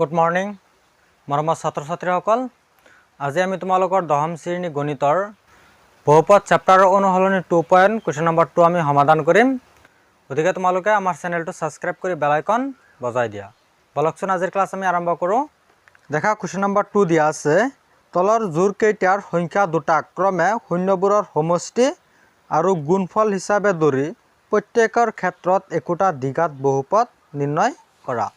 Good morning মৰমৰ ছাত্ৰ ছাত্ৰীসকল। আজি আমি তোমালোকৰ দশম শ্ৰেণী গণিতৰ বহুপদ চেপ্টাৰৰ অনুসলনি 2 কুৱেশ্যন নম্বৰ 2 আমি সমাধান কৰিম। গতিকে তোমালোকে আমাৰ চেনেলটো ছাবস্ক্ৰাইব কৰি বেল আইকন বজাই দিয়া। বলকচোন আজিৰ ক্লাছ আমি আৰম্ভ কৰোঁ। দেখা কুৱেশ্যন নম্বৰ 2 দিয়া আছে, তলৰ জোৰকেইটাৰ সংখ্যা দুটাক ক্ৰমে শূন্যবোৰৰ সমষ্টি আৰু গুণফল হিচাপে ধৰি প্ৰত্যেকৰ ক্ষেত্ৰত একোটা দ্বিঘাত বহুপদ নিৰ্ণয় কৰা।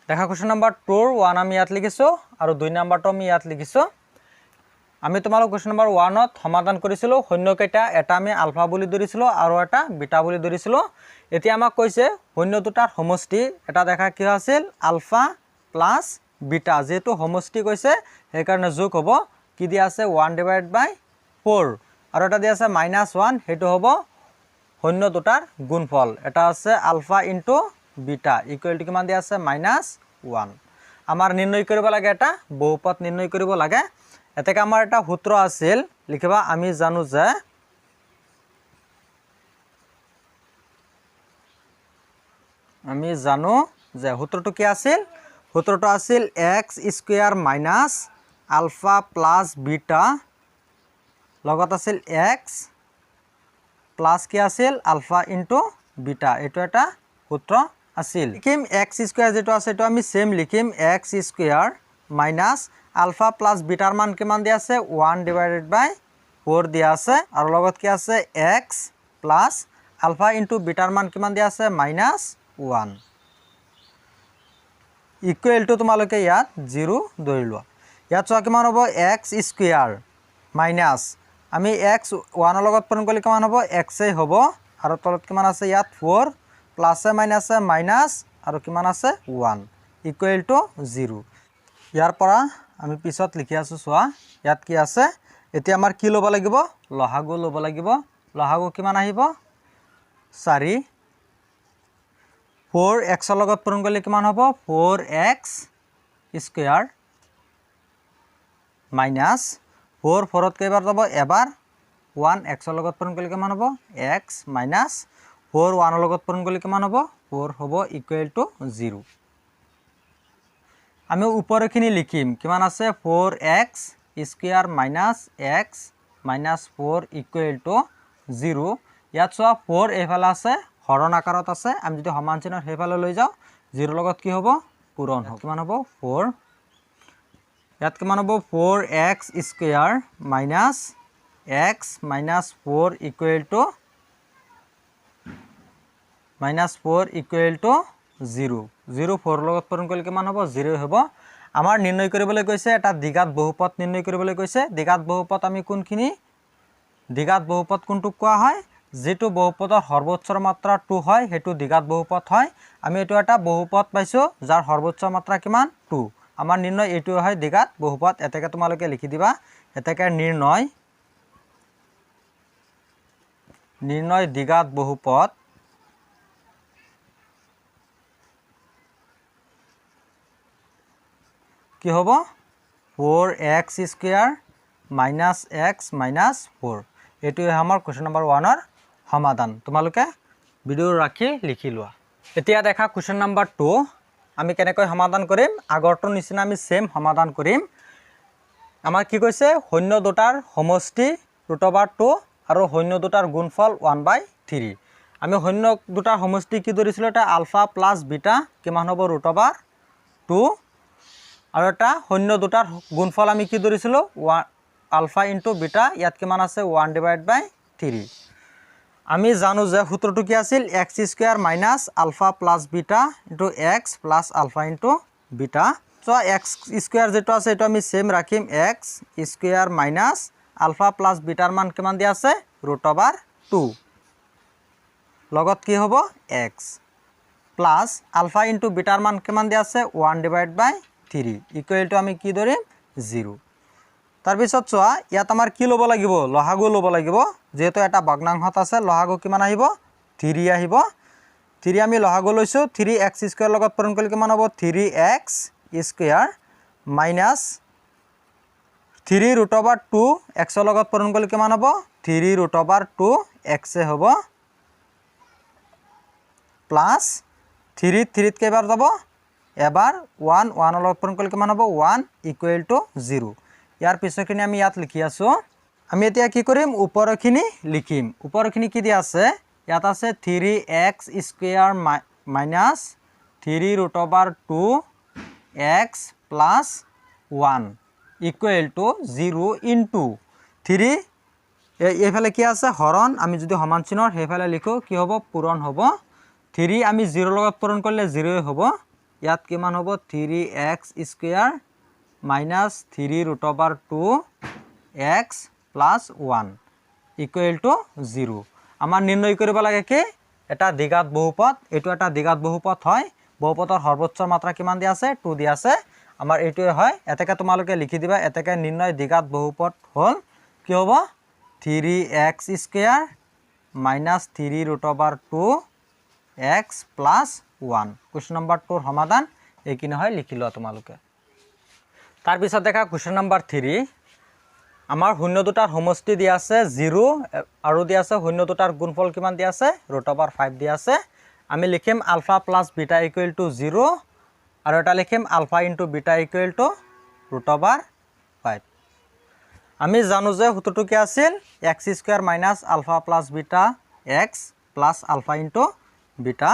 দেখা কুৱেশ্যন নম্বৰ 2 1 আমি ইয়াত লিখিছোঁ আৰু 2 নম্বৰটো আমি ইয়াত লিখিছোঁ। আমি তোমালোক কুৱেশ্যন নম্বৰ 1ত সমাধান কৰিছিলোঁ। শূন্যকেইটা এটা আমি আলফা বুলি ধৰিছিলোঁ আৰু এটা বিটা বুলি ধৰিছিলোঁ। এতিয়া আমাক কৈছে শূন্য দুটাৰ সমষ্টি, এটা দেখা কি আছিল আলফা প্লাছ বিটা, যেহেতু সমষ্টি কৈছে সেইকাৰণে যোগ হ'ব কি দিয়া আছে 1/4 আৰু এটা দিয়া আছে -1, সেইটো হ'ব শূন্য দুটাৰ গুণফল। এটা আছে alpha into beta equal to কিমান দিয়া আছে -1। আমাৰ নিৰ্ণয় কৰিব লাগে এটা বহুপদ নিৰ্ণয় কৰিব লাগে। এতেকে আমাৰ এটা সূত্ৰ আছিল, লিখিবা আমি জানো যে সূত্ৰটো কি আছিল, সূত্ৰটো আছিল x² minus alpha plus beta লগত আছিল x প্লাছ কি আছিল আলফা ইনটু বিটা, এইটো এটা সূত্ৰ আছিল। লিখিম x² যেটো আছে এইটো আমি সেম লিখিম x² মাইনাছ আলফা প্লাছ বিটাৰ মান কিমান দিয়া আছে 1/4 দিয়া আছে আৰু লগত কি আছে x প্লাছ আলফা ইনটু বিটাৰ মান কিমান দিয়া আছে -1 ইকুৱেল টু তোমালোকে ইয়াত 0 ধৰি লোৱা। ইয়াত চোৱা কিমান হ'ব x² মাইনাছ আমি x 1 লগত পূৰণ কৰিলে কিমান হ'ব x হ'ব আৰু তলত কিমান আছে ইয়াত 4 প্লাছে মাইনাছে মাইনাছ আৰু কিমান আছে 1 ইকুৱেল টু 0। ইয়াৰ পৰা আমি পিছত লিখি আছোঁ, চোৱা ইয়াত কি আছে। এতিয়া আমাৰ কি ল'ব লাগিব লহাগু ল'ব লাগিব। লহাগু কিমান আহিব 4, 4x লগত পূৰণ কৰিলে কিমান হ'ব 4x² মাইনাছ 4 4ত কেইবাৰ যাব এবাৰ 1 x লগত পূৰণ কৰিলে কিমান হ'ব x মাইনাছ 4 1 লগত পূৰণ কৰিলে কিমান হ'ব 4 হ'ব ইকুৱেল টু 0। আমি ওপৰখিনি লিখিম কিমান আছে 4x² minus x minus 4 equal to 0। ইয়াত চোৱা 4 এইফালে আছে হৰণ আকাৰত আছে, আমি যদি সমান চিহ্ন সেইফালে লৈ যাওঁ 0 লগত কি হ'ব পূৰণ হ'ব, কিমান হ'ব 4। ইয়াত কিমান হ'ব 4x² minus x minus 4 equal to -4 0 4 লগত পূৰণ কৰিলে কিমান হ'ব 0 হ'ব। আমাৰ নিৰ্ণয় কৰিবলৈ কৈছে এটা দ্বিঘাত বহুপদ নিৰ্ণয় কৰিবলৈ কৈছে। দ্বিঘাত বহুপদ আমি কোনখিনি, দ্বিঘাত বহুপদ কোনটোক কোৱা হয়, যেটো বহুপদৰ সৰ্বোচ্চ মাত্ৰা 2 হয় সেইটো দ্বিঘাত বহুপদ হয়। আমি এইটো এটা বহুপদ পাইছোঁ যাৰ সৰ্বোচ্চ মাত্ৰা কিমান 2। আমাৰ নিৰ্ণয় এইটো হয় দ্বিঘাত বহুপদ। এতেকে তোমালোকে লিখি দিবা, এতেকে নিৰ্ণয় দ্বিঘাত বহুপদ কি হ'ব 4x² মাইনাছ x মাইনাছ 4। এইটোৱে আমাৰ কুৱেশ্যন নম্বৰ 1ৰ সমাধান। তোমালোকে ভিডিঅ' ৰাখি লিখি লোৱা। এতিয়া দেখা কুৱেশ্যন নম্বৰ 2 আমি কেনেকৈ সমাধান কৰিম। আগৰটোৰ নিচিনা আমি সেম সমাধান কৰিম। আমাৰ কি কৈছে শূন্য দুটাৰ সমষ্টি √2 আৰু শূন্য দুটাৰ গুণফল 1/3। আমি শূন্য দুটাৰ সমষ্টি কি ধৰিছিলোঁ, এটা আলফা প্লাছ বিটা কিমান হ'ব √2 আৰু এটা শূন্য দুটাৰ গুণফল আমি কি ধৰিছিলোঁ আলফা ইনটু বিটা, ইয়াত কিমান আছে 1/3। আমি জানো যে সূত্ৰটো কি আছিল x² minus alpha plus beta into x plus alpha into beta. চ' x² যেটো আছে এইটো আমি সেম ৰাখিম x² মাইনাছ আলফা প্লাছ বিটাৰ মান কিমান দিয়া আছে √2 লগত কি হ'ব x প্লাছ আলফা ইনটু বিটাৰ মান কিমান দিয়া আছে 1/3 ইকুৱেল টু আমি কি ধৰিম 0। তাৰপিছত চোৱা ইয়াত আমাৰ কি ল'ব লাগিব লহাগু ল'ব লাগিব, যেহেতু এটা ভগ্নাংশত আছে লহাগু কিমান আহিব 3 আহিব। 3 আমি লহাগু লৈছোঁ, 3x² লগত পূৰণ কৰিলে কিমান হ'ব 3x² মাইনাছ 3√2 x লগত পূৰণ কৰিলে কিমান হ'ব 3√2 x হ'ব প্লাছ 3 3 কেইবাৰ যাব এবাৰ 1 1 লগত পূৰণ কৰিলে কিমান হ'ব 1 ইকুৱেল টু 0 ইয়াৰ পিছৰখিনি আমি ইয়াত লিখি আছোঁ আমি এতিয়া কি কৰিম ওপৰখিনি লিখিম ওপৰখিনি কি দিয়া আছে ইয়াত আছে 3x square minus 3 root over 2x plus 1 equal to 0 into 3 এইফালে কি আছে হৰণ আমি যদি সমান চিহ্নৰ সেইফালে লিখো কি হ'ব পূৰণ হ'ব 3 আমি 0 লগত পূৰণ কৰিলে 0 হ'ব ইয়াত কিমান হ'ব 3x square minus 3 root over 2x plus 1 equal to 0 আমাৰ নিৰ্ণয় কৰিব লাগে কি এটা দ্বিঘাত বহুপদ এইটো এটা দ্বিঘাত বহুপদ হয় বহুপদৰ সৰ্বোচ্চ মাত্ৰা কিমান দিয়া আছে 2 দিয়া আছে আমাৰ এইটোৱে হয় এতেকে তোমালোকে লিখি দিবা এতেকে নিৰ্ণয় দ্বিঘাত বহুপদ হ'ল কি হ'ব 3x square minus 3 root over 2x plus 1 question number 2 ৰ সমাধান এইখিনি হয় লিখি লোৱা তোমালোকে তাৰপিছত দেখা কুৱেশ্যন নম্বৰ 3 আমাৰ শূন্য দুটাৰ সমষ্টি দিয়া আছে 0 আৰু দিয়া আছে শূন্য দুটাৰ গুণফল কিমান দিয়া আছে √5 দিয়া আছে আমি লিখিম alpha plus beta equal to 0 আৰু এটা লিখিম alpha into beta equal to √5 আমি জানো যে সূত্ৰটো কি আছিল x square minus alpha plus beta x plus alpha into beta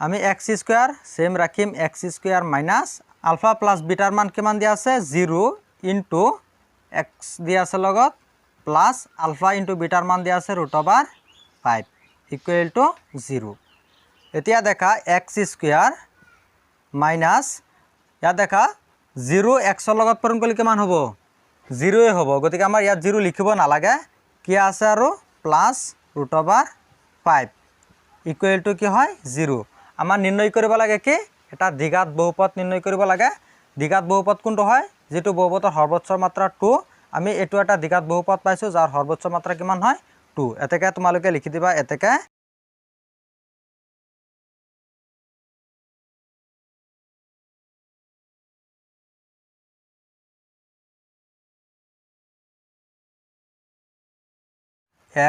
আমি x স্কয়াৰ সেম ৰাখিম x square minus alpha plus বিটাৰ মান কিমান দিয়া আছে 0 ইনটু x দিয়া আছে লগত প্লাছ আলফা ইনটু বিটাৰ মান দিয়া আছে √5 ইকুৱেল টু 0 এতিয়া দেখা x স্কয়াৰ মাইনাছ ইয়াত দেখা 0 x ৰ লগত পূৰণ কৰিলে কিমান হ'ব 0 হ'ব গতিকে আমাৰ ইয়াত 0 লিখিব নালাগে কি আছে আৰু প্লাছ √5 ইকুৱেল টু কি হয় 0 আমাৰ নিৰ্ণয় কৰিব লাগে কি এটা দ্বিঘাত বহুপদ নিৰ্ণয় কৰিব লাগে দ্বিঘাত বহুপদ কোনটো হয় যেটো বহুপদৰ সৰ্বোচ্চ মাত্ৰা 2 আমি এটো এটা দ্বিঘাত বহুপদ পাইছো যাৰ সৰ্বোচ্চ মাত্ৰা কিমান হয় 2 এতেকে তোমালোকে লিখি দিবা এতেকে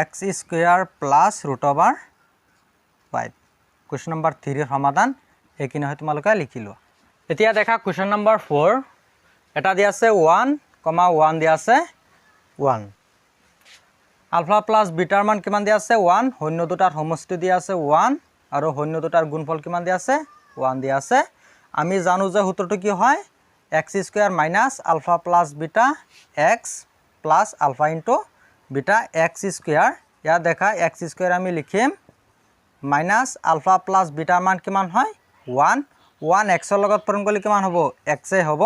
x square plus √5 question number 3 ৰ সমাধান এইখিনি হয় তোমালোকে লিখি লোৱা এতিয়া দেখা কুৱেশ্যন নম্বৰ 4 এটা দিয়া আছে 1, 1 দিয়া আছে 1 আলফা প্লাছ বিটাৰ মান কিমান দিয়া আছে 1 শূন্য দুটাৰ সমষ্টি দিয়া আছে 1 আৰু শূন্য দুটাৰ গুণফল কিমান দিয়া আছে 1 দিয়া আছে আমি জানো যে সূত্ৰটো কি হয় x square minus alpha plus beta x plus alpha into beta x square ইয়াত দেখা x স্কয়াৰ আমি লিখিম মাইনাছ আলফা প্লাছ বিটাৰ মান কিমান হয় 1 x ৰ লগত পূৰণ কৰিলে কিমান হ'ব x এ হ'ব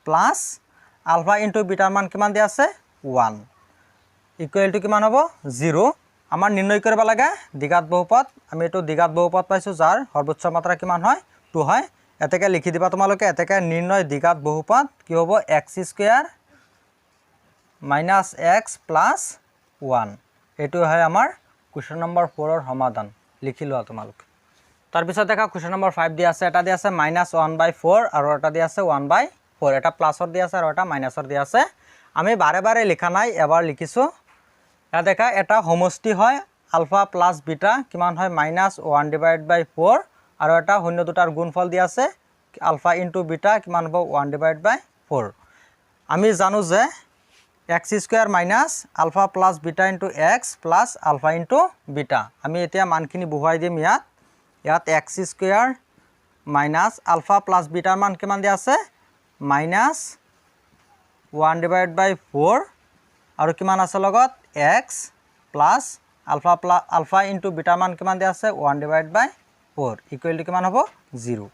প্লাছ আলফা ইনটু বিটাৰ মান কিমান দিয়া আছে 1 ইকুৱেল টু কিমান হ'ব 0 আমাৰ নিৰ্ণয় কৰিব লাগে দ্বিঘাত বহুপদ আমি এটো দ্বিঘাত বহুপদ পাইছো যাৰ সৰ্বোচ্চ মাত্ৰা কিমান হয় 2 হয় এতেকে লিখি দিবা তোমালোকে এতেকে নিৰ্ণয় দ্বিঘাত বহুপদ কি হ'ব x square minus x plus 1 এটো হয় আমাৰ কুৱেশ্যন নম্বৰ 4 ৰ সমাধান লিখি লোৱা তোমালোকে তাৰপিছত দেখা কুৱেশ্যন নম্বৰ 5 দিয়া আছে এটা দিয়া আছে -1/4 আৰু এটা দিয়া আছে 1/4 এটা প্লাছৰ দিয়া আছে আৰু এটা মাইনাছৰ দিয়া আছে আমি বাৰে বাৰে লিখা নাই এবাৰ লিখিছো এটা দেখা এটা সমষ্টি হয় আলফা প্লাছ বিটা কিমান হয় -1/4 আৰু এটা শূন্য দুটাৰ গুণফল দিয়া আছে আলফা ইনটু বিটা কিমান হ'ব 1/4 আমি জানো যে x square minus alpha plus beta into x plus alpha into beta আমি এতিয়া মানখিনি বহুৱাই দিম ইয়াত x square minus alpha plus বিটাৰ মান কিমান দিয়া আছে -1/4 আৰু কিমান আছে লগত x প্লাছ আলফা ইনটু বিটাৰ মান কিমান দিয়া আছে 1/4 ইকুৱেল টু কিমান হ'ব 0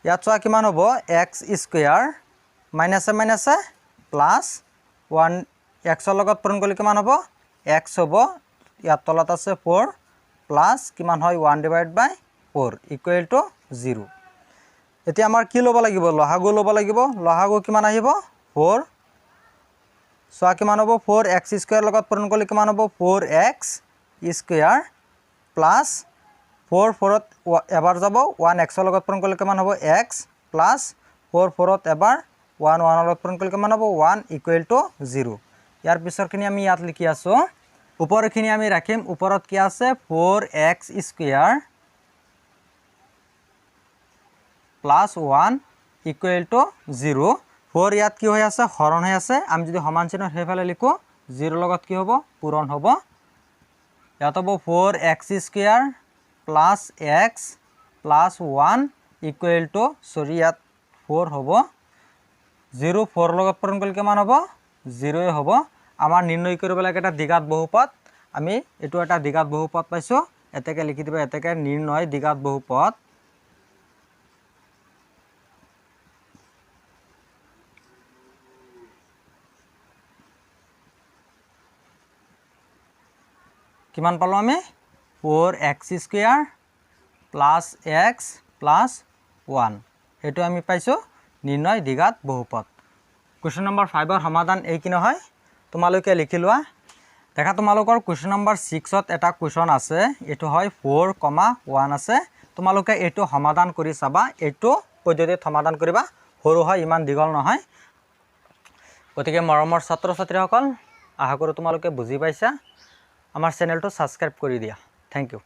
ইয়াত চোৱা কিমান হ'ব x স্কয়াৰ মাইনাছে প্লাছ 1 x ৰ লগত পূৰণ কৰিলে কিমান হ'ব x হ'ব ইয়াত তলত আছে 4 প্লাছ কিমান হয় 1/4 ইকুৱেল টু 0 এতিয়া আমাৰ কি ল'ব লাগিব লহাগু ল'ব লাগিব লহাগু কিমান আহিব 4 চোৱা কিমান হ'ব 4x স্কয়াৰ লগত পূৰণ কৰিলে কিমান হ'ব 4x স্কয়াৰ প্লাছ 4 4ত এবাৰ যাব 1x ৰ লগত পূৰণ কৰিলে কিমান হ'ব x প্লাছ 4 4ত এবাৰ 1 1 ৰ লগত পূৰণ কৰিলে কিমান হ'ব 1 ইকুৱেল টু 0 ইয়াৰ পিছৰখিনি আমি ইয়াত লিখি আছো ওপৰখিনি আমি ৰাখিম ওপৰত কি আছে 4x square plus 1 equal to 0 4 ইয়াত কি হৈ আছে হৰণ হৈ আছে আমি যদি সমান চিহ্ন সেইফালে লিখো 0 লগত কি হ'ব পূৰণ হ'ব ইয়াত হ'ব 4x square plus x plus 1 equal to সৰি ইয়াত 4 হ'ব 0 4 লগত পূৰণ কৰিলে কিমান হ'ব 0 হ'ব আমাৰ নিৰ্ণয় কৰিব লাগে এটা দ্বিঘাত বহুপদ আমি এটো এটা দ্বিঘাত বহুপদ পাইছো এতেকে লিখি দিবা এতেকে নিৰ্ণয় দ্বিঘাত বহুপদ কিমান পালো আমি 4x square plus x plus 1 এটো আমি পাইছো নিৰ্ণয় দ্বিঘাত বহুপদ কোৱেশ্চন নম্বৰ 5 ৰ সমাধান এই কি নহয় তোমালোকে লিখি লোৱা দেখা তোমালোকৰ কোৱেশ্চন নম্বৰ 6 ত এটা কোৱেশ্চন আছে এটো হয় 4,1 আছে তোমালোকে এটো সমাধান কৰি চাবা এটো পদ্ধতিত সমাধান কৰিবা হৰু হয় ইমান দীঘল নহয় গতিকে মৰমৰ ছাত্ৰ ছাত্ৰীসকল আশা কৰো তোমালোকে বুজি পাইছা আমাৰ চেনেলটো সাবস্ক্ৰাইব কৰি দিয়া থ্যাংক ইউ